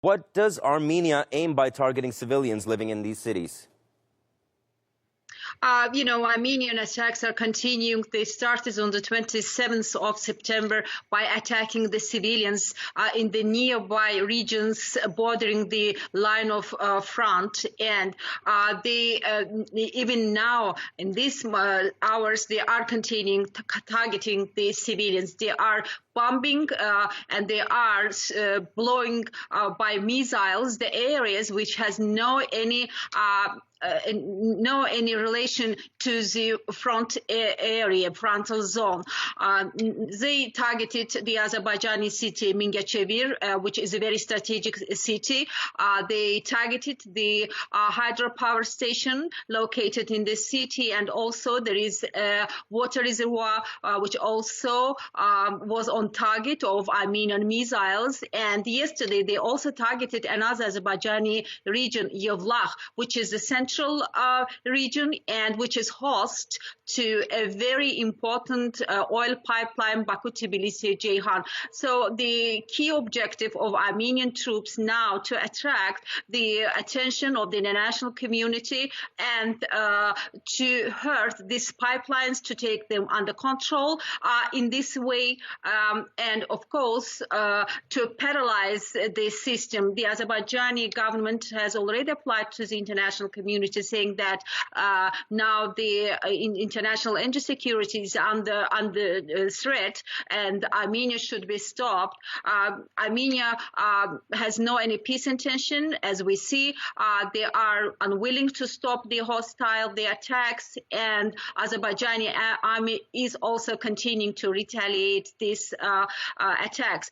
What does Armenia aim by targeting civilians living in these cities? Armenian attacks are continuing. They started on the 27th of September by attacking the civilians in the nearby regions bordering the line of front. And they, even now, in these hours, they are continuing targeting the civilians. They are bombing and they are blowing by missiles the areas which has no any relation to the front area, frontal zone. They targeted the Azerbaijani city Mingəçevir, which is a very strategic city. They targeted the hydropower station located in the city, and also there is a water reservoir which also was on target of Armenian missiles. And yesterday they also targeted another Azerbaijani region, Yevlakh, which is the central region and which is host to a very important oil pipeline, Baku-Tbilisi-Ceyhan. So the key objective of Armenian troops now to attract the attention of the international community and to hurt these pipelines, to take them under control in this way, and of course to paralyze the system. The Azerbaijani government has already applied to the international community saying that now the international energy security is under threat and Armenia should be stopped. Armenia has no any peace intention, as we see. They are unwilling to stop the attacks, and Azerbaijani army is also continuing to retaliate these attacks.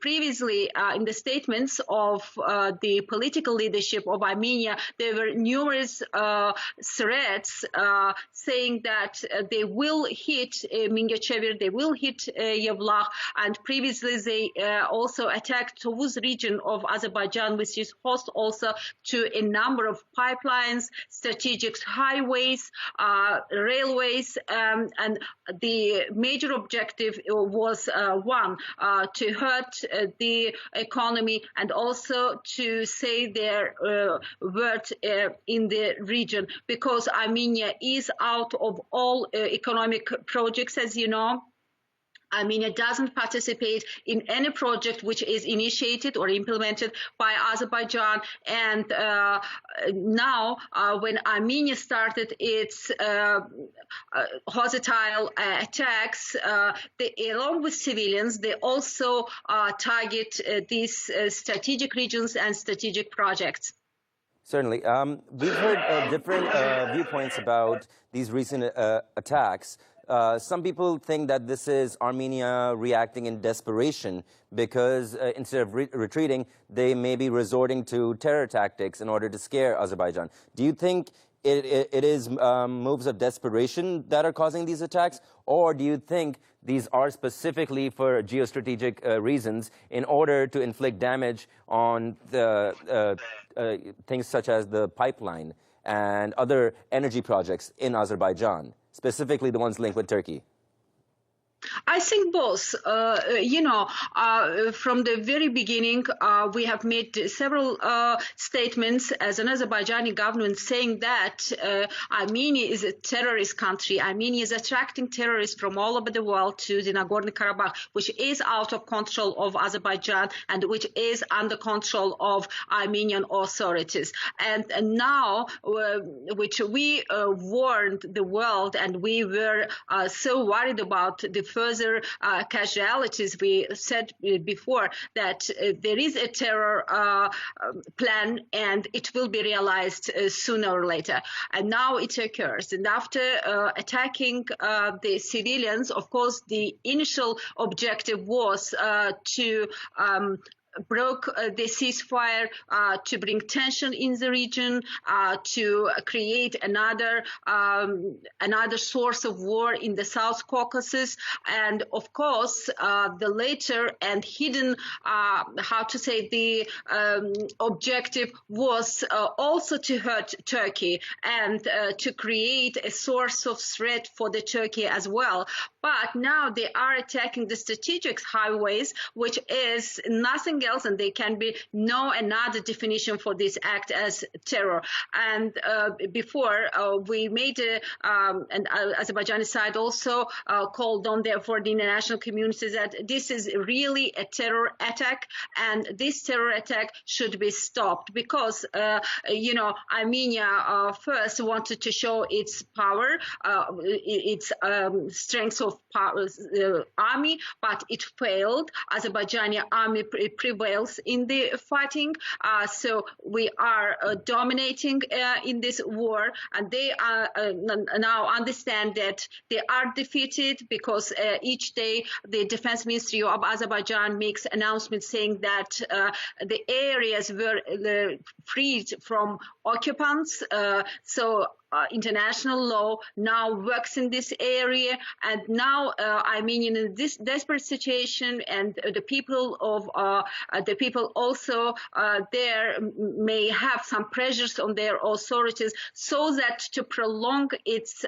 Previously, in the statements of the political leadership of Armenia, there were numerous threats saying that they will hit Mingəçevir, they will hit Yevlakh, and previously they also attacked Tovuz region of Azerbaijan, which is host also to a number of pipelines, strategic highways, railways, and the major objective was one, to hurt the economy and also to say their word in the region, because Armenia is out of all economic projects, as you know. Armenia doesn't participate in any project which is initiated or implemented by Azerbaijan. And now, when Armenia started its hostile attacks, along with civilians, they also target these strategic regions and strategic projects. Certainly. We've heard different viewpoints about these recent attacks. Some people think that this is Armenia reacting in desperation because instead of retreating, they may be resorting to terror tactics in order to scare Azerbaijan. Do you think it is moves of desperation that are causing these attacks, or do you think these are specifically for geostrategic reasons in order to inflict damage on the things such as the pipeline and other energy projects in Azerbaijan, specifically the ones linked with Turkey? I think both. From the very beginning, we have made several statements as an Azerbaijani government saying that Armenia is a terrorist country. Armenia is attracting terrorists from all over the world to the Nagorno-Karabakh, which is out of control of Azerbaijan and which is under control of Armenian authorities. And now, which we warned the world, and we were so worried about the further casualties. We said before that there is a terror plan and it will be realized sooner or later. And now it occurs. And after attacking the civilians, of course, the initial objective was to broke the ceasefire, to bring tension in the region, to create another source of war in the South Caucasus, and of course the later and hidden, the objective was also to hurt Turkey and to create a source of threat for the Turkey as well. But now they are attacking the strategic highways, which is nothing else, and there can be no another definition for this act as terror. And before we made, and Azerbaijani side also called on for the international community that this is really a terror attack, and this terror attack should be stopped because, Armenia first wanted to show its power, its strength of power, army, but it failed. Azerbaijani army prevails in the fighting, so we are dominating in this war, and they now understand that they are defeated because each day the Defense Ministry of Azerbaijan makes announcements saying that the areas were freed from occupants. So international law now works in this area, and now Armenian in this desperate situation, and the people also there may have some pressures on their authorities, so that to prolong its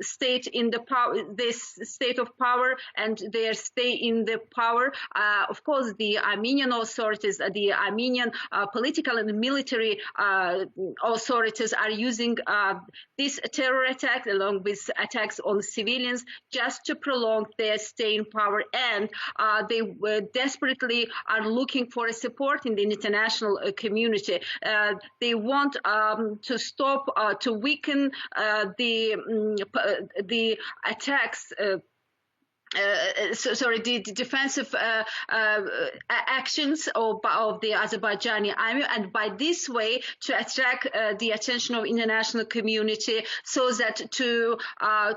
state in the power, this state of power, and their stay in the power. Of course, the Armenian authorities, the Armenian political and military authorities are using this terror attack along with attacks on civilians just to prolong their stay in power, and they desperately are looking for a support in the international community. They want to stop, to weaken the attacks. The defensive actions of the Azerbaijani army, and by this way to attract the attention of international community, so that to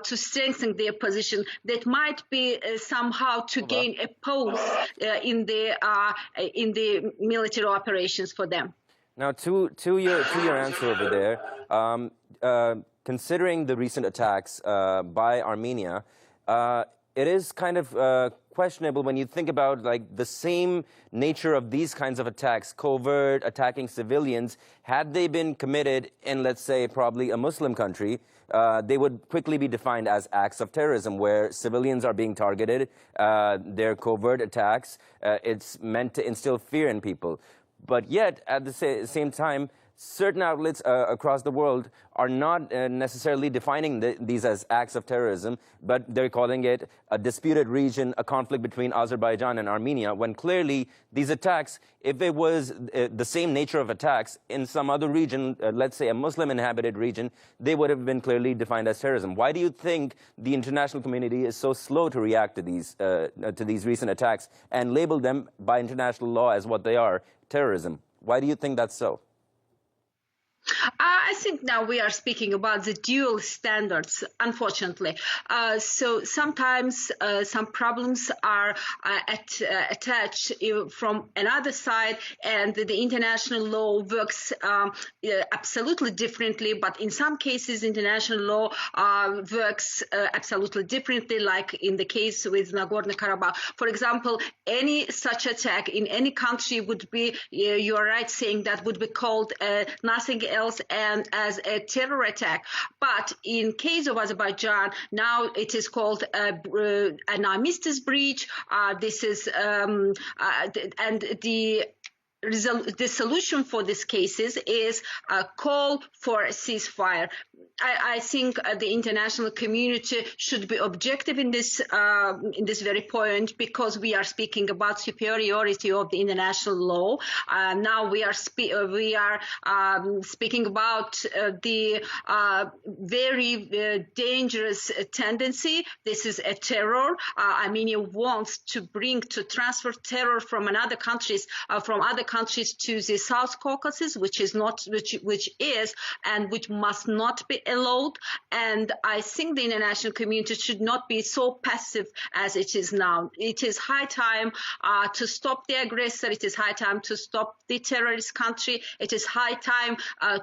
strengthen their position, that might be somehow to gain a post in the military operations for them. Now, to your answer over there, considering the recent attacks by Armenia. It is kind of questionable when you think about the same nature of these kinds of attacks, covert, attacking civilians. Had they been committed in, let's say, probably a Muslim country, they would quickly be defined as acts of terrorism, where civilians are being targeted. They're covert attacks. It's meant to instill fear in people. But yet, at the same time, certain outlets across the world are not necessarily defining these as acts of terrorism, but they're calling it a disputed region, a conflict between Azerbaijan and Armenia, when clearly these attacks, if it was the same nature of attacks in some other region, let's say a Muslim-inhabited region, they would have been clearly defined as terrorism. Why do you think the international community is so slow to react to these recent attacks and label them by international law as what they are, terrorism? Why do you think that's so? I think now we are speaking about the dual standards, unfortunately. So sometimes some problems are attached from another side, and the international law works absolutely differently. But in some cases, international law works absolutely differently, like in the case with Nagorno-Karabakh. For example, any such attack in any country would be, you are right saying that, would be called nothing else and as a terror attack. But in case of Azerbaijan, now it is called an armistice breach. This is and the solution for these cases is a call for a ceasefire. I think the international community should be objective in this very point, because we are speaking about superiority of the international law. Now we are speaking about the very dangerous tendency. This is a terror. Armenia wants to transfer terror from other countries to the South Caucasus, which is and which must not be allowed. And I think the international community should not be so passive as it is now. It is high time to stop the aggressor. It is high time to stop the terrorist country. It is high time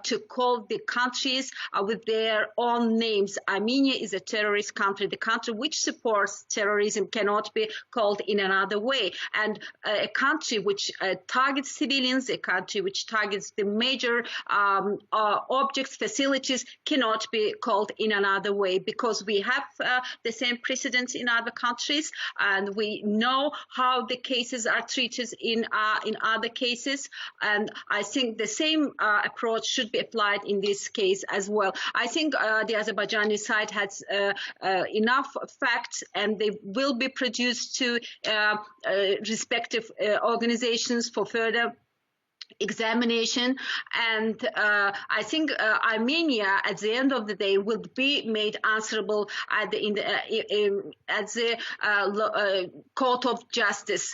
to call the countries with their own names. Armenia is a terrorist country. The country which supports terrorism cannot be called in another way. And a country which targets civilians, a country which targets the major objects, facilities, cannot be called in another way, because we have the same precedents in other countries, and we know how the cases are treated in other cases. And I think the same approach should be applied in this case as well. I think the Azerbaijani side has enough facts, and they will be produced to respective organizations for further examination. And I think Armenia, at the end of the day, will be made answerable at the Court of Justice,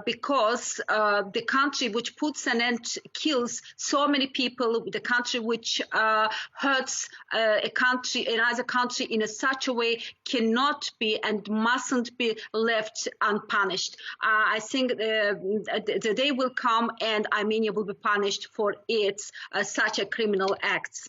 because the country which puts an end, kills so many people, the country which hurts another country in such a way, cannot be and mustn't be left unpunished. I think the day will come and Armenia will be punished for its such a criminal acts.